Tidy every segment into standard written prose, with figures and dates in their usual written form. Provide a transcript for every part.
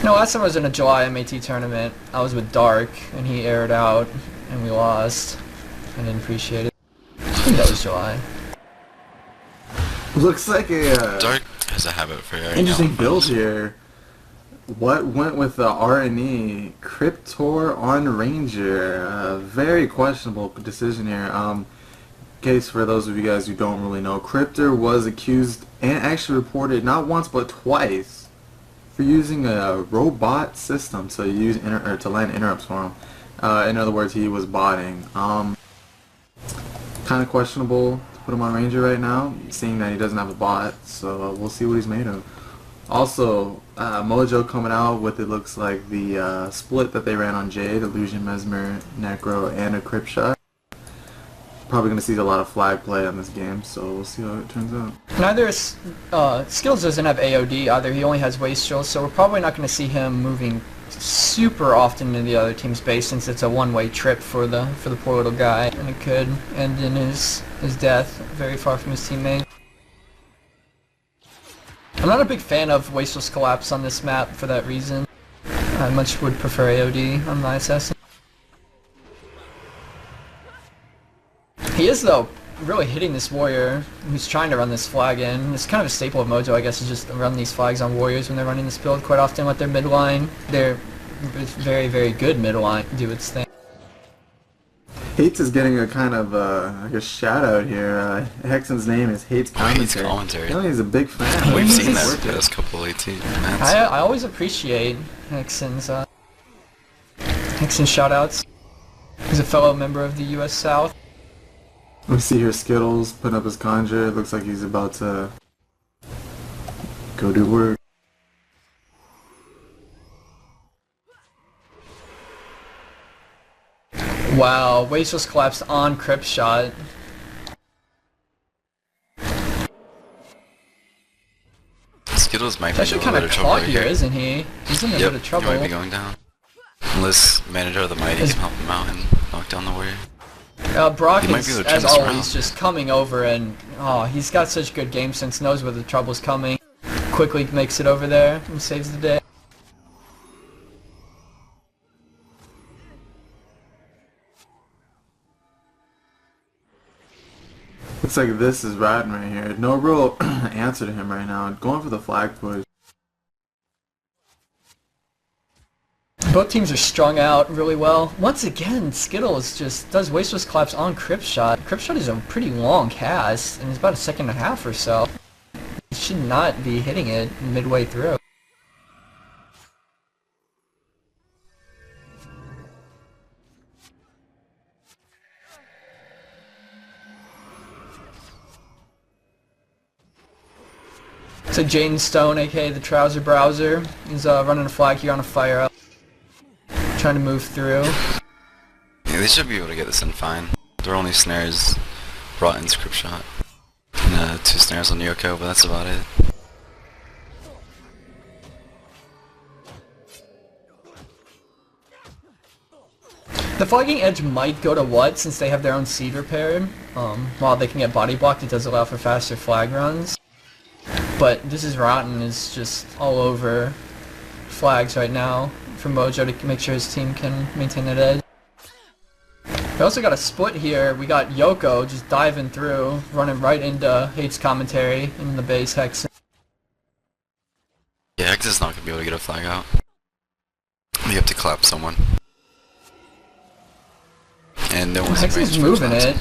No, last time I was in a July mAT tournament, I was with Dark, and he aired out, and we lost. I didn't appreciate it. I think that was July. Looks like a Dark has a habit for interesting build here. What went with the RNE Cryptor on Ranger? Very questionable decision here. Case for those of you guys who don't really know, Cryptor was accused and actually reported not once but twice for using a robot system to use to land interrupts for him. In other words, he was botting. Kind of questionable to put him on Ranger right now, seeing that he doesn't have a bot. So we'll see what he's made of. Also, Mojo coming out with, it looks like, the split that they ran on Jade, Illusion, Mesmer, Necro, and a Crypt Shot. Probably going to see a lot of flag play on this game, so we'll see how it turns out. Neither Skills doesn't have AOD either. He only has Wastrel, so we're probably not going to see him moving super often in the other team's base, since it's a one-way trip for the poor little guy, and it could end in his death very far from his teammate. I'm not a big fan of Wastrel's collapse on this map for that reason. I much would prefer AOD on my assassin. He is, though, really hitting this warrior who's trying to run this flag in. It's kind of a staple of Mojo, I guess, is just run these flags on warriors when they're running this build. Quite often with their midline, their very, very good midline do its thing. Hates is getting a kind of like a shout out here. Hexen's name is Hates Commentary. You know, he's a big fan. We've seen that the past couple AT mats. I always appreciate Hexen's Hexen shoutouts. He's a fellow member of the U.S. South. We see here Skittles putting up his conjure. It looks like he's about to go do work. Wow, Wastrel's collapsed on Crypt Shot. Skittles might be Actually in a little bit of trouble caught here, isn't he? He's in a bit of trouble. He might be going down. Unless Manager of the Mighty can help him out and knock down the warrior. Brock is, as always, just coming over, and he's got such good game sense, knows where the trouble's coming, quickly makes it over there and saves the day. Looks like this is Radin right here. No real answer to him right now. Going for the flag push. Both teams are strung out really well. Once again, Skittles just does Wastrel's collapse on Crypt Shot. Crypt Shot is a pretty long cast, and it's about a second and a half or so. He should not be hitting it midway through. So Jaden Stone, aka the Trouser Browser, is running a flag here on a fire up. Trying to move through. Yeah, they should be able to get this in fine. Their only snares brought in Crypt Shot. And 2 snares on Yoko, but that's about it. The flagging edge might go to what, since they have their own seed repaired. While they can get body blocked, it does allow for faster flag runs. But this is Rotten is just all over flags right now for Mojo to make sure his team can maintain that edge. We also got a split here. We got Yoko just diving through, running right into Hate's commentary in the base Hexen. Yeah, Hexen's not going to be able to get a flag out. You have to clap someone. And no one's Hexen's moving it.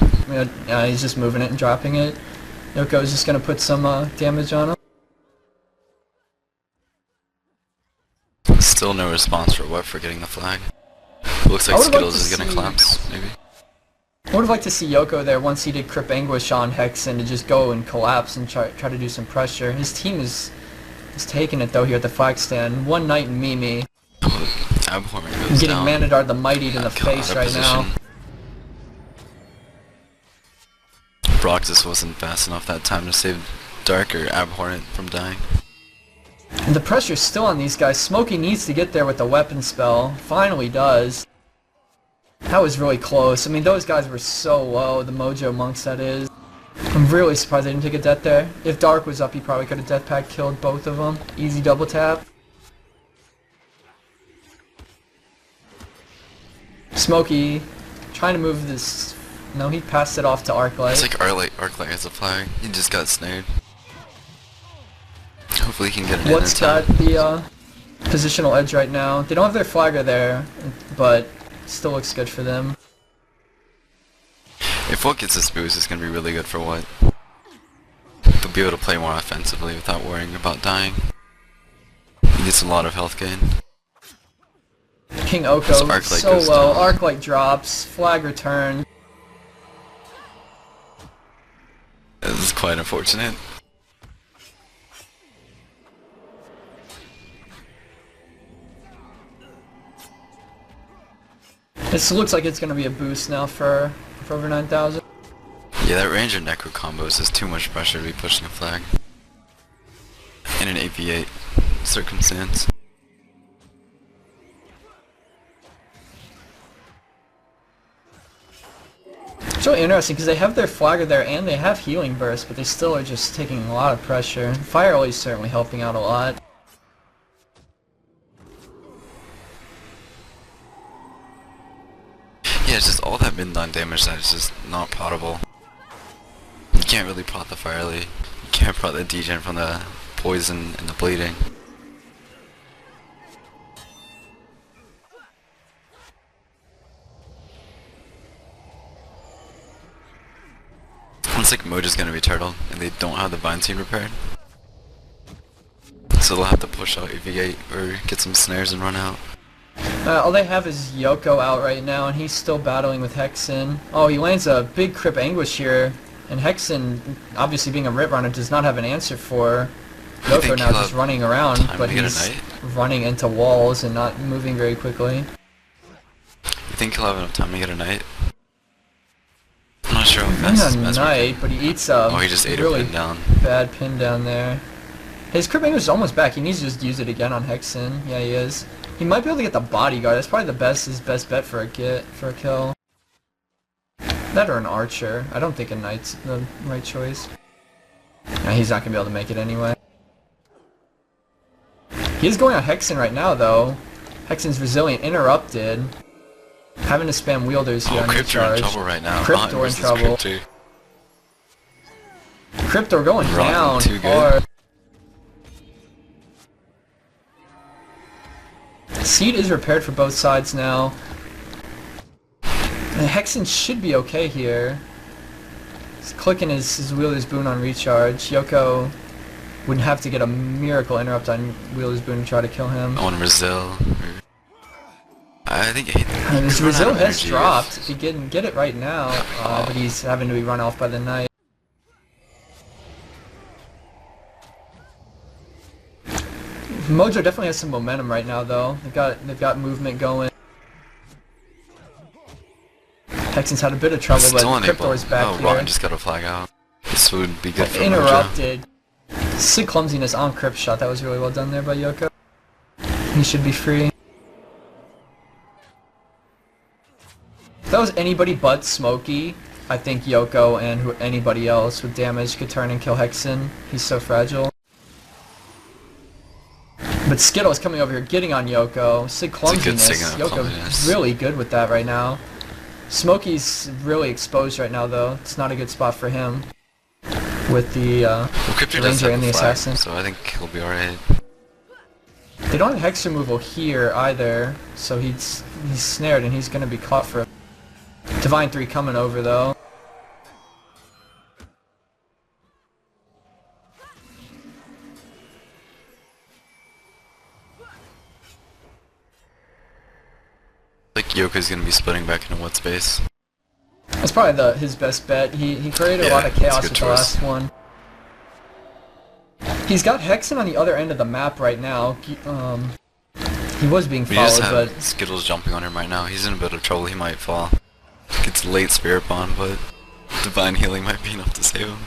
Yeah, he's just moving it and dropping it. Yoko's just going to put some damage on him. Still no response for what for getting the flag. Looks like Skittles is going to collapse, maybe. I would have liked to see Yoko there once he did Crip Anguish on Hexen to just go and collapse and try to do some pressure. His team is taking it though here at the flag stand. One Knight and Mimi. Abhorrent goes getting down. Manadar the Mighty in the face right now. Brock just wasn't fast enough that time to save Dark or Abhorrent from dying. And the pressure's still on these guys. Smokey needs to get there with the weapon spell. Finally does. That was really close. I mean, those guys were so low, the Mojo monks that is. I'm really surprised they didn't take a death there. If Dark was up, he probably could have death pack killed both of them. Easy double tap. Smokey trying to move this. No, he passed it off to Arclight. It's like Arclight has a flag. He just got snared. Hopefully he can get it in What's got time. the positional edge right now? They don't have their flagger there, but still looks good for them. If What gets this boost, it's going to be really good for What. They'll be able to play more offensively without worrying about dying. He gets a lot of health gain. King Oko so low. Arclight drops. Flag return. This is quite unfortunate. This looks like it's going to be a boost now for over 9,000. Yeah, that Ranger Necro combo is just too much pressure to be pushing a flag. In an 8v8 circumstance. It's really interesting because they have their flagger there and they have healing burst, but they still are just taking a lot of pressure. Fire Oil is certainly helping out a lot. Yeah, it's just all that midline damage that is just not potable. You can't really pot the Fire Lee. You can't pot the degen from the poison and the bleeding. Looks like Mojo's gonna be turtled, and they don't have the Vine Seed repaired. So they'll have to push out AV8 or get some snares and run out. All they have is Yoko out right now, and he's still battling with Hexen. Oh, he lands a big Crip Anguish here, and Hexen, obviously being a Rip Runner, does not have an answer for Yoko now, just running around, but he's running into walls and not moving very quickly. You think he'll have enough time to get a Knight? I'm not sure how He's fast not a Knight, but he eats a he just ate really a pin down. bad pin down there. His Crip Anguish is almost back. He needs to just use it again on Hexen. Yeah, he is. He might be able to get the Bodyguard. That's probably his best bet for a kill. That or an Archer. I don't think a Knight's the right choice. Nah, he's not gonna be able to make it anyway. He is going on Hexen right now, though. Hexen's Resilient interrupted. Having to spam wielders here on recharge. Cryptor in trouble right now. Cryptor in trouble. Cryptor going down hard. Seed is repaired for both sides now. And Hexen should be okay here. He's clicking his Wheeler's Boon on recharge. Yoko would have to get a miracle interrupt on Wheeler's Boon to try to kill him. On Brazil. I think his Brazil has dropped. If he can get it right now, but he's having to be run off by the Knight. Mojo definitely has some momentum right now, though. They've got movement going. Hexen's had a bit of trouble, but Cryptor's back here. Rotten just got a flag out. This would be good for interrupted. Sick clumsiness on Crypt Shot. That was really well done there by Yoko. He should be free. If that was anybody but Smokey, I think Yoko and anybody else with damage could turn and kill Hexen. He's so fragile. But Skittle's coming over here, getting on Yoko. Sick clumsiness. Yoko's really good with that right now. Smokey's really exposed right now, though. It's not a good spot for him with the Ranger and the Assassin. So I think he'll be alright. They don't have Hex removal here either, so he's snared and he's going to be caught for a Divine 3 coming over, though. Like Yoko's gonna be splitting back into what space? That's probably his best bet. He created a lot of chaos with the last one. He's got Hexen on the other end of the map right now. He was being followed, but Skittle's jumping on him right now. He's in a bit of trouble. He might fall. Gets late Spirit Bond, but Divine Healing might be enough to save him.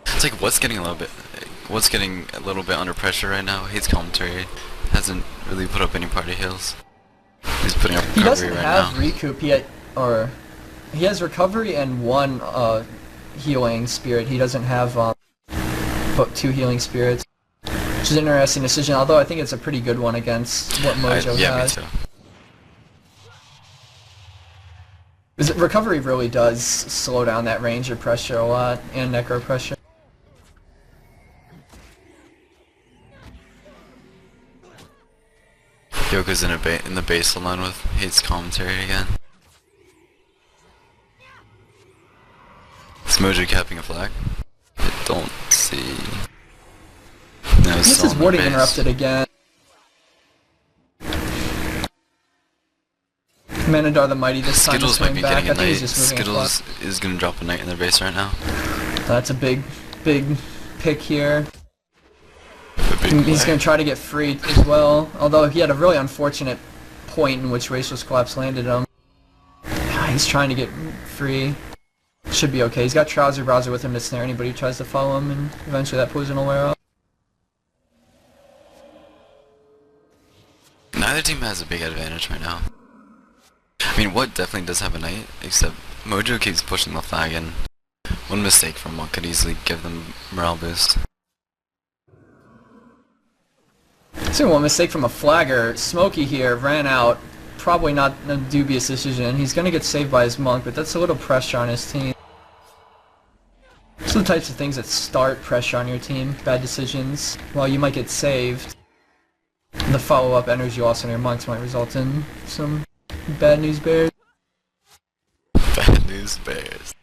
It's like what's getting a little bit under pressure right now. Hates commentary. Hasn't really put up any party heals. He's putting up recovery right now. He doesn't have recoup yet, or he has recovery and one healing spirit. He doesn't have but 2 healing spirits, which is an interesting decision. Although I think it's a pretty good one against what Mojo Yeah, me has. too. Because recovery really does slow down that ranger pressure a lot and necro pressure. Yoko's in the base line with hates commentary again. Is Mojo capping a flag? I don't see. No, it's This still is on the warding base. interrupted again. Manadar the Mighty this time to Skittles might swing be back. getting I a think he's knight. just moving a flag. Skittles is gonna drop a knight in their base right now. That's a big pick here. A big He's play. going to try to get free as well, although he had a really unfortunate point in which Racial Collapse landed him. He's trying to get free. Should be okay. He's got Trouser Browser with him to snare anybody who tries to follow him, and eventually that poison will wear off. Neither team has a big advantage right now. I mean, What definitely does have a knight, except Mojo keeps pushing the flag, and one mistake from What could easily give them morale boost. So one mistake from a flagger. Smokey here ran out. Probably not a dubious decision. He's going to get saved by his monk, but that's a little pressure on his team. Those are the types of things that start pressure on your team. Bad decisions. While you might get saved, the follow-up energy loss on your monks might result in some bad news bears. Bad news bears.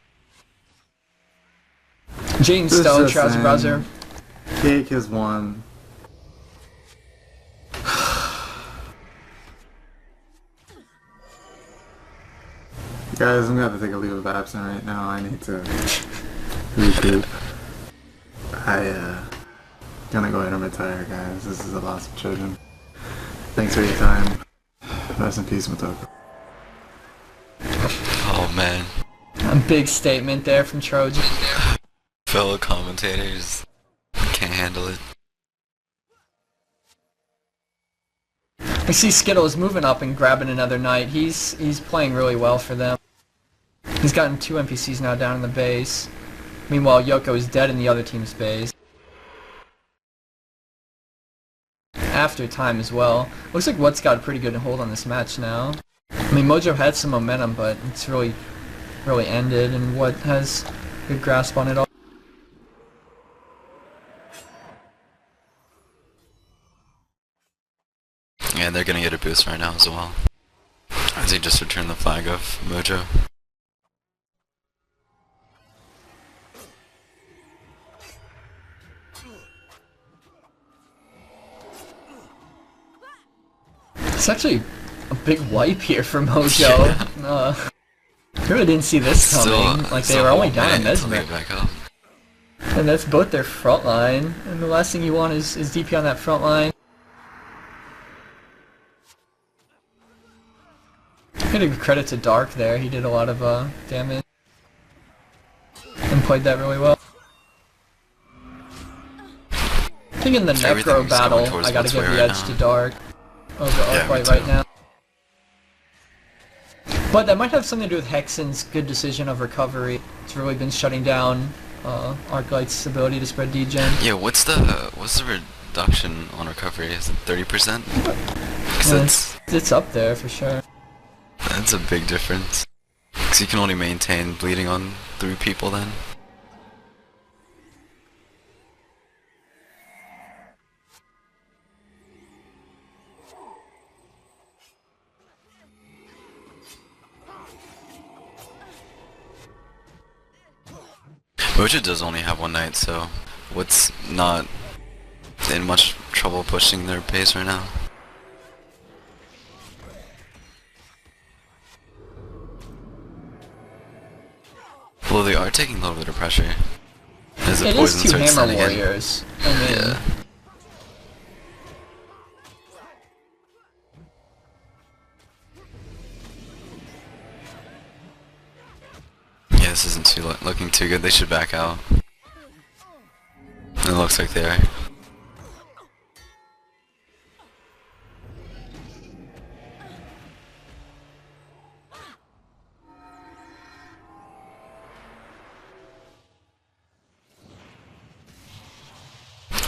Jane This is Stone, just Trouser saying, Browser. Cake has won. Guys, I'm gonna have to take a leave of absence right now. I need to regroup. Gonna go ahead and retire, guys. This is a loss of children. Thanks for your time. Rest in peace, Motoko. Oh man. A big statement there from Trojan. Fellow commentators can't handle it. We see Skittles moving up and grabbing another knight. He's playing really well for them. He's gotten 2 NPCs now down in the base. Meanwhile, Yoko is dead in the other team's base. After time as well. Looks like What's got a pretty good hold on this match now. I mean, Mojo had some momentum, but it's really ended, and What has a good grasp on it all. Yeah, they're gonna get a boost right now as well. As he just returned the flag of Mojo. It's actually a big wipe here for Mojo. I really didn't see this coming. Like, they were only down a Mesmer. Back up. And that's both their front line. And the last thing you want is DP on that front line. I'm gonna give credit to Dark there. He did a lot of damage. And played that really well. I think in the Necro Everything's battle, going towards I gotta What's give way the right edge now. to Dark over Yeah, me Arclight right too. now. But that might have something to do with Hexen's good decision of recovery. It's really been shutting down Arclight's ability to spread degen. Yeah, what's the reduction on recovery? Is it 30%? Because Yeah, it's up there for sure. that's a big difference. Because you can only maintain bleeding on 3 people then. Mojo does only have 1 knight, so What's not in much trouble pushing their pace right now. Well, they are taking a little bit of pressure. As the It poison is 2 starts Hammer standing in. Warriors. I mean, Yeah. Yeah, this isn't looking too good. They should back out. It looks like they are.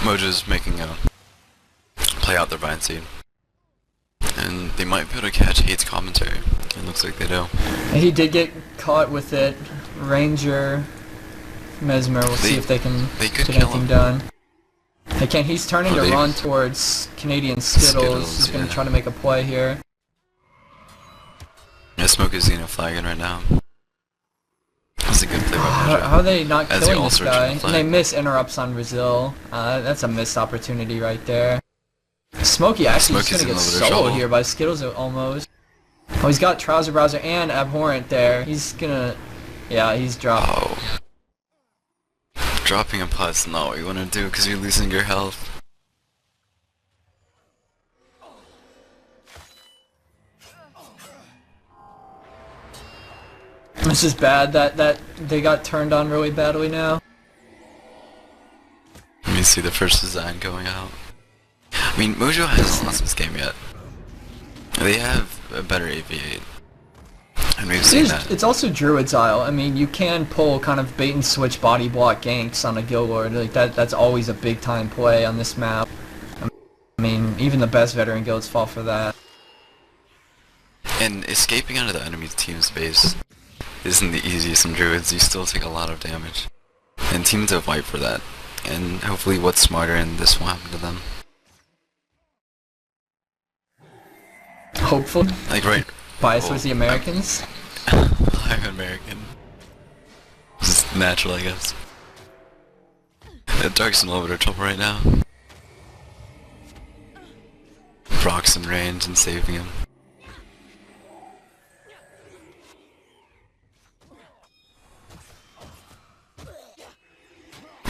Mojo's making a play out their Vine Seed. And they might be able to catch Hate's commentary. It looks like they do. He did get caught with it. Ranger, Mesmer, we'll see if they can get anything done. They can't. He's turning to run towards Canadian Skittles. He's going to try to make a play here. Yeah, Smoke is flagging right now. That's a good play by Mojo. How are they not killing this guy? And they miss interrupts on Brazil. That's a missed opportunity right there. Smokey actually is going to get soloed here by Skittles almost. Oh, he's got Trouser Browser and Abhorrent there. He's gonna... Yeah, he's dropped. Oh. Dropping a put's not what you want to do because you're losing your health. This is bad that they got turned on really badly now. Let me see the first design going out. I mean, Mojo hasn't lost this game yet. They have a better AV8. And we've seen that. It's also Druid's Isle. I mean, you can pull kind of bait and switch body block ganks on a Guild Lord. Like that's always a big time play on this map. I mean, even the best veteran guilds fall for that. And escaping out of the enemy team's base isn't the easiest in Druids. You still take a lot of damage. And teams have wiped for that. And hopefully what's smarter and this will happen to them. Hopefully. Like right. Bias was the Americans. I'm American. Just natural, I guess. Dark's in a little bit of trouble right now. Brock's in range and saving him.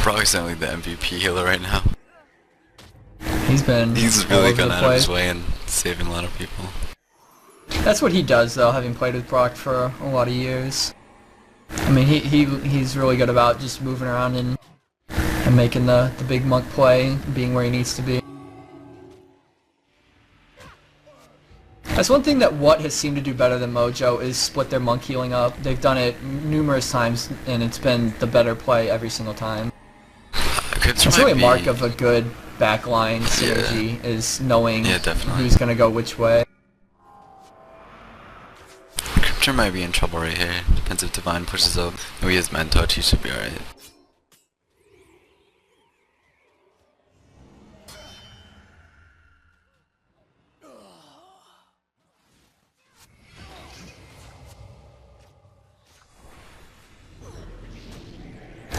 Brock's only the MVP healer right now. He's really gone out of his way and saving a lot of people. That's what he does though, having played with Brock for a lot of years. I mean, he's really good about just moving around and making the big monk play, being where he needs to be. That's one thing that What has seemed to do better than Mojo is split their monk healing up. They've done it numerous times and it's been the better play every single time. It's really a mark of a good backline synergy, is knowing who's going to go which way. Cryptor might be in trouble right here. Depends if Divine pushes up. If he has Man Touch, he should be alright.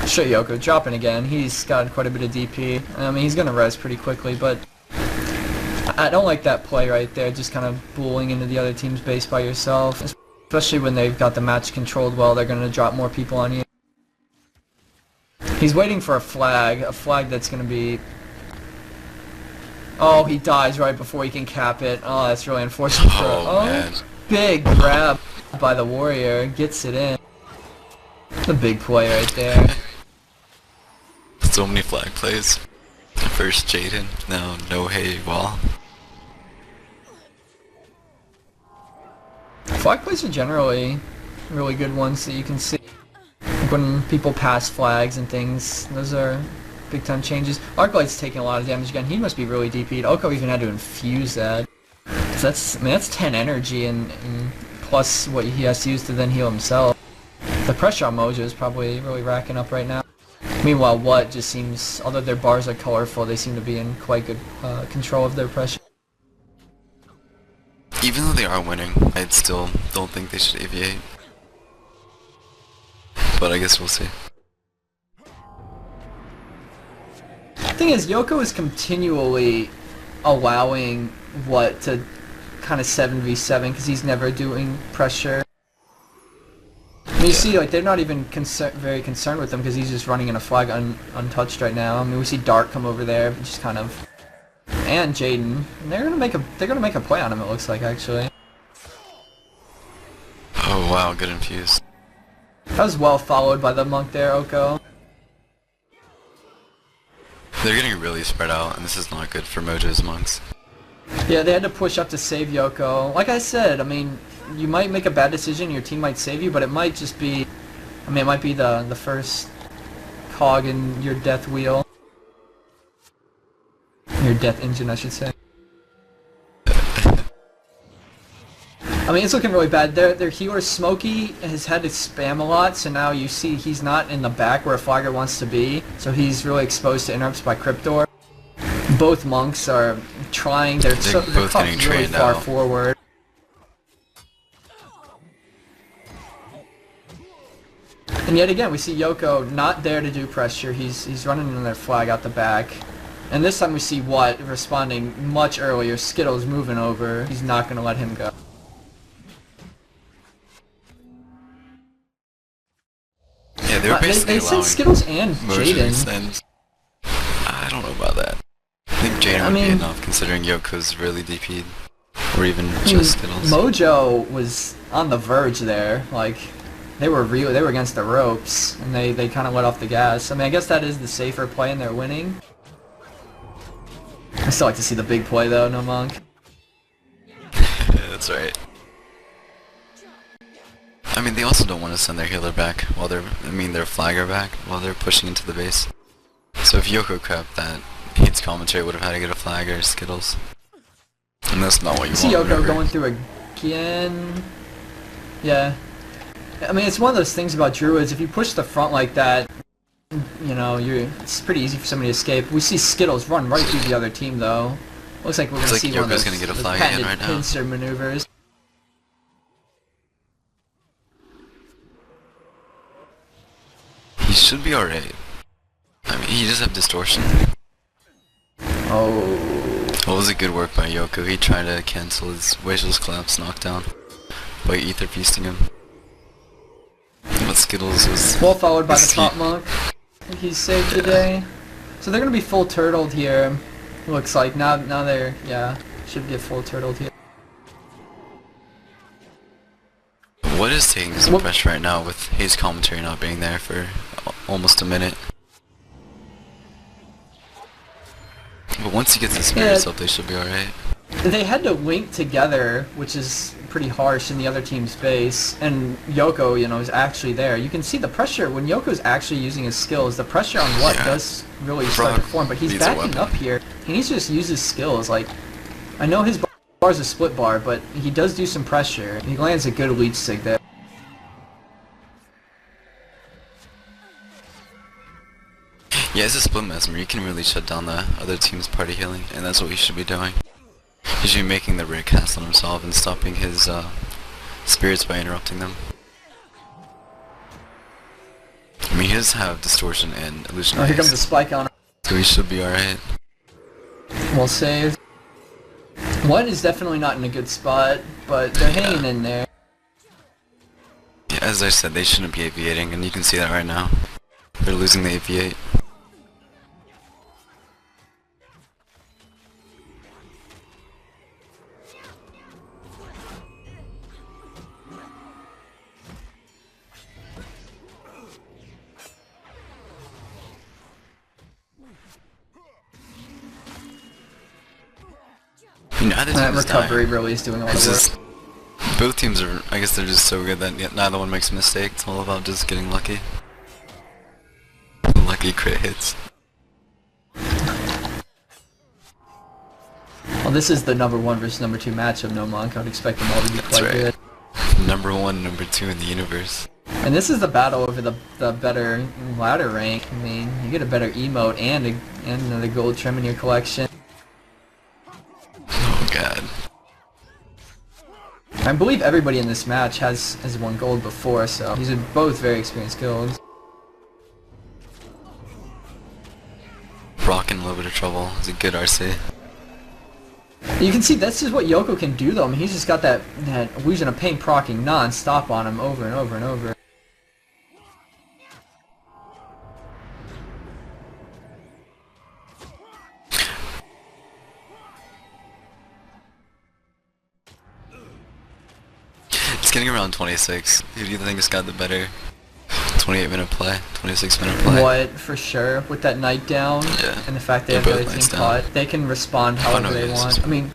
Shit, Yoko dropping again. He's got quite a bit of DP. I mean, he's gonna res pretty quickly, but I don't like that play right there, just kind of bullying into the other team's base by yourself. Especially when they've got the match controlled well, they're gonna drop more people on you. He's waiting for a flag that's gonna be... Oh, he dies right before he can cap it. Oh, that's really unfortunate for man. Big grab by the warrior, gets it in. The big play right there. So many flag plays. First Jaden, now no hay wall. Flag plays are generally really good ones that you can see. Like when people pass flags and things, those are big time changes. Arclight's taking a lot of damage again. He must be really DP'd. Oko even had to infuse that. So that's 10 energy and plus what he has to use to then heal himself. The pressure on Mojo is probably really racking up right now. Meanwhile, What just seems, although their bars are colorful, they seem to be in quite good control of their pressure. Even though they are winning, I still don't think they should AV8. But I guess we'll see. The thing is, Yoko is continually allowing What to kind of 7v7 because he's never doing pressure. You see, like, they're not even very concerned with him because he's just running in a flag untouched right now. I mean, we see Dark come over there, just kind of, and Jaden. They're gonna make a play on him. It looks like actually. Oh wow, good infuse. That was well followed by the monk there, Oko. They're getting really spread out, and this is not good for Mojo's monks. Yeah, they had to push up to save Yoko. Like I said, I mean, you might make a bad decision, your team might save you, but it might just be, I mean, it might be the first cog in your death wheel. Your death engine, I should say. I mean, it's looking really bad. Their healer Smokey has had to spam a lot, so now you see he's not in the back where a flagger wants to be, so he's really exposed to interrupts by Cryptor. Both monks are trying. They're both getting really trained far out. forward. And yet again, we see Yoko not there to do pressure. He's running in their flag out the back. And this time we see Watt responding much earlier. Skittles moving over. He's not going to let him go. Yeah, they were basically They allowing sent Skittles and Mojo Jaden. send. I don't know about that. I think Jaden would be enough considering Yoko's really DP'd. Or even just Skittles. Mojo was on the verge there. Like, they were against the ropes, and they kind of let off the gas. I mean, I guess that is the safer play, and they're winning. I still like to see the big play, though, no monk. That's right. I mean, they also don't want to send their healer back while their flagger back while they're pushing into the base. So if Yoko crept, that Hate's commentary would have had to get a flag or Skittles. And that's not what you See want. Yoko going through again. Yeah. I mean, it's one of those things about Druids. If you push the front like that, you know, it's pretty easy for somebody to escape. We see Skittles run right through the other team, though. Looks like we're going to see one of those, gonna get a flag patented again right now. pincer maneuvers. He should be alright. I mean, he does have distortion. Oh. Well, it was a good work by Yoko. He tried to cancel his Wishless Collapse knockdown by Ether Feasting him. But Skittles was... Well followed by the top monk. I think he's saved the day. So they're going to be full turtled here. Looks like. Now they're... Yeah. Should get full turtled here. What is taking some pressure right now with his commentary not being there for almost a minute? But once he gets his spirits up, they should be alright. They had to link together, which is pretty harsh in the other team's base, and Yoko, you know, is actually there. You can see the pressure when Yoko's actually using his skills. The pressure on Watt does really start to form, but he's backing up here. He needs to just use his skills. Like, I know his bar's a split bar, but he does do some pressure. He lands a good leech sig there. Yeah, as a split mesmer, you can really shut down the other team's party healing, and that's what he should be doing. He should be making the rare cast on himself and stopping his spirits by interrupting them. I mean, he does have distortion and illusion. Oh, here comes the spike on him. So he should be alright. Well saved. One is definitely not in a good spot, but they're hanging in there. Yeah, as I said, they shouldn't be aviating, and you can see that right now. They're losing the aviate. That recovery really is doing a lot of work. Both teams are, I guess they're just so good that neither one makes a mistake. It's all about just getting lucky. Lucky crit hits. Well, this is the #1 versus #2 matchup, no monk. I would expect them all to be quite good. #1, #2 in the universe. And this is the battle over the better ladder rank. I mean, you get a better emote and another gold trim in your collection. Oh god. I believe everybody in this match has won gold before, so these are both very experienced guilds. Brock in a little bit of trouble. He's a good RC. You can see this is what Yoko can do though. I mean, he's just got that illusion of pain proccing non-stop on him over and over and over. It's getting around 26. Who do you think has got the better 28-minute play, 26-minute play? What, for sure, with that night down and the fact they have the other team caught, they can respond however they want. I mean,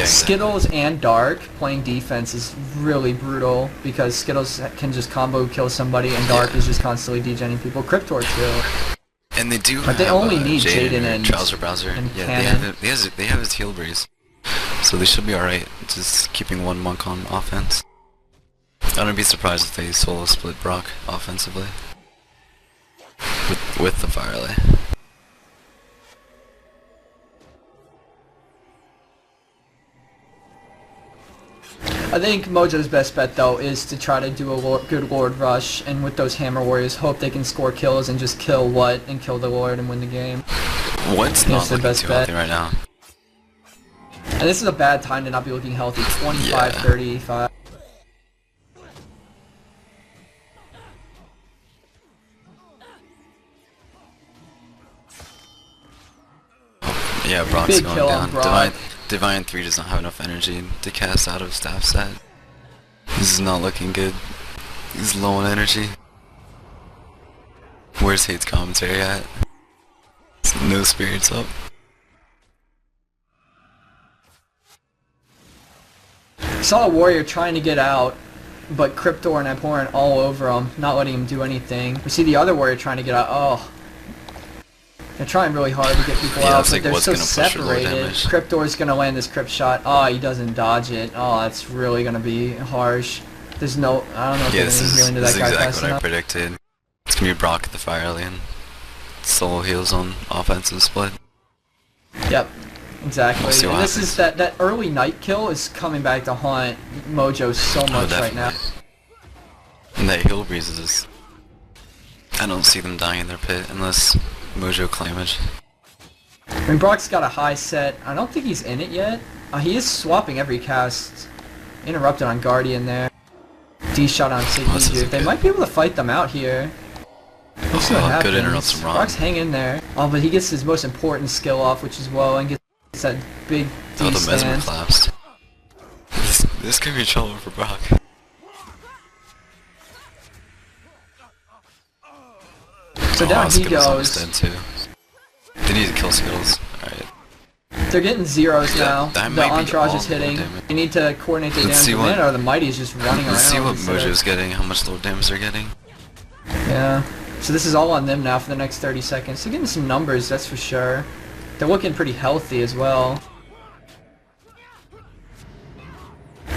Skittles and Dark playing defense is really brutal because Skittles can just combo kill somebody and Dark is just constantly degenning people. Cryptor too. And they do But they have, only need Jaden Jaden or and Trouser Browser. and Yeah, Cannon. they have his heal breeze. So they should be alright, just keeping one monk on offense. I wouldn't be surprised if they solo split Brock offensively. With the Firelay. I think Mojo's best bet though is to try to do a good Lord rush, and with those Hammer Warriors, hope they can score kills and just kill What and kill the Lord and win the game. What's not their looking best too bet. healthy right now? And this is a bad time to not be looking healthy. 25, Yeah. 35. Yeah, Brock's Big going kill down. on Brock. Divine 3 does not have enough energy to cast out of staff set. This is not looking good. He's low on energy. Where's Hate's commentary at? No spirits up. Saw a warrior trying to get out, but Cryptor and Abhorrent all over him, not letting him do anything. We see the other warrior trying to get out. Oh. They're trying really hard to get people Yeah, out, it's but like they're what's so gonna push your low separated. damage. Cryptor's gonna land this crypt shot. Oh, he doesn't dodge it. Oh, that's really gonna be harsh. There's no, I don't know if Yeah, they're this gonna is heal into that guy exactly fast what I enough. predicted. It's gonna be Brock at the Firelay and solo heals on offensive split. Yep, exactly. We'll see what And this happens. is that early night kill is coming back to haunt Mojo so much right now. definitely. And that heal breeze is just... I don't see them dying in their pit unless Mojo claimage. I mean, Brock's got a high set. I don't think he's in it yet. He is swapping every cast. Interrupted on Guardian there. D-shot on this Siggy. isn't They good. might be able to fight them out here. We'll see what Oh, happens. good interrupts from Ron. Brock's hanging there. Oh, but he gets his most important skill off, which is well, and gets that big Oh, the Mesmer D-stand. collapsed. This could be trouble for Brock. So down he Skittles almost goes. dead too. They need to kill Skittles. Alright. They're getting zeros Yeah, now. that The might be entourage all is the hitting. damage. They need to coordinate their Let's damage. see The what- mana or the mighty is just running Let's see around. what instead of- Mojo's getting, how much low damage they're getting. Yeah. So this is all on them now for the next 30 seconds. They're getting some numbers, that's for sure. They're looking pretty healthy as well.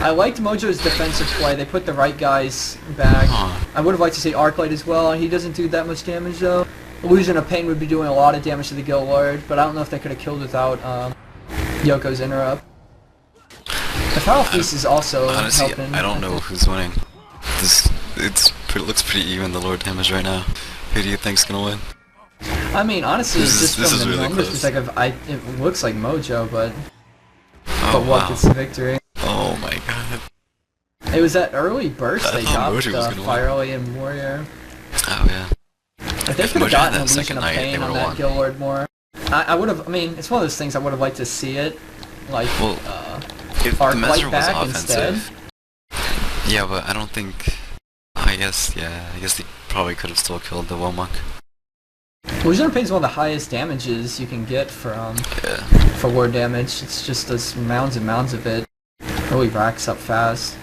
I liked Mojo's defensive play. They put the right guys back. Huh. I would have liked to see Arclight as well. He doesn't do that much damage though. Illusion of Pain would be doing a lot of damage to the Guild Lord, but I don't know if they could have killed without Yoko's interrupt. The Foul Feast is also Honestly, helping. I don't know who's winning. It looks pretty even, the Lord damage right now. Who do you think's gonna win? I mean, honestly, This just is from the really numbers close. perspective, it looks like Mojo, but Oh what wow. gets the victory? Oh my god. It was that early burst I they thought got Mojo with was the gonna win. Firelay and Warrior. Oh yeah. If they If could have Mojo had gotten that Illusion second of night, they Pain on would've that won. Guild Lord more, I would have, I mean, it's one of those things I would have liked to see it, like, Well, if the Arclight Mesmer was back offensive. Yeah, but I don't think... I guess they probably could have still killed the Womonk. Illusion of Pain is one of the highest damages you can get for Yeah. Lord damage. It's just does mounds and mounds of it. Really racks up fast.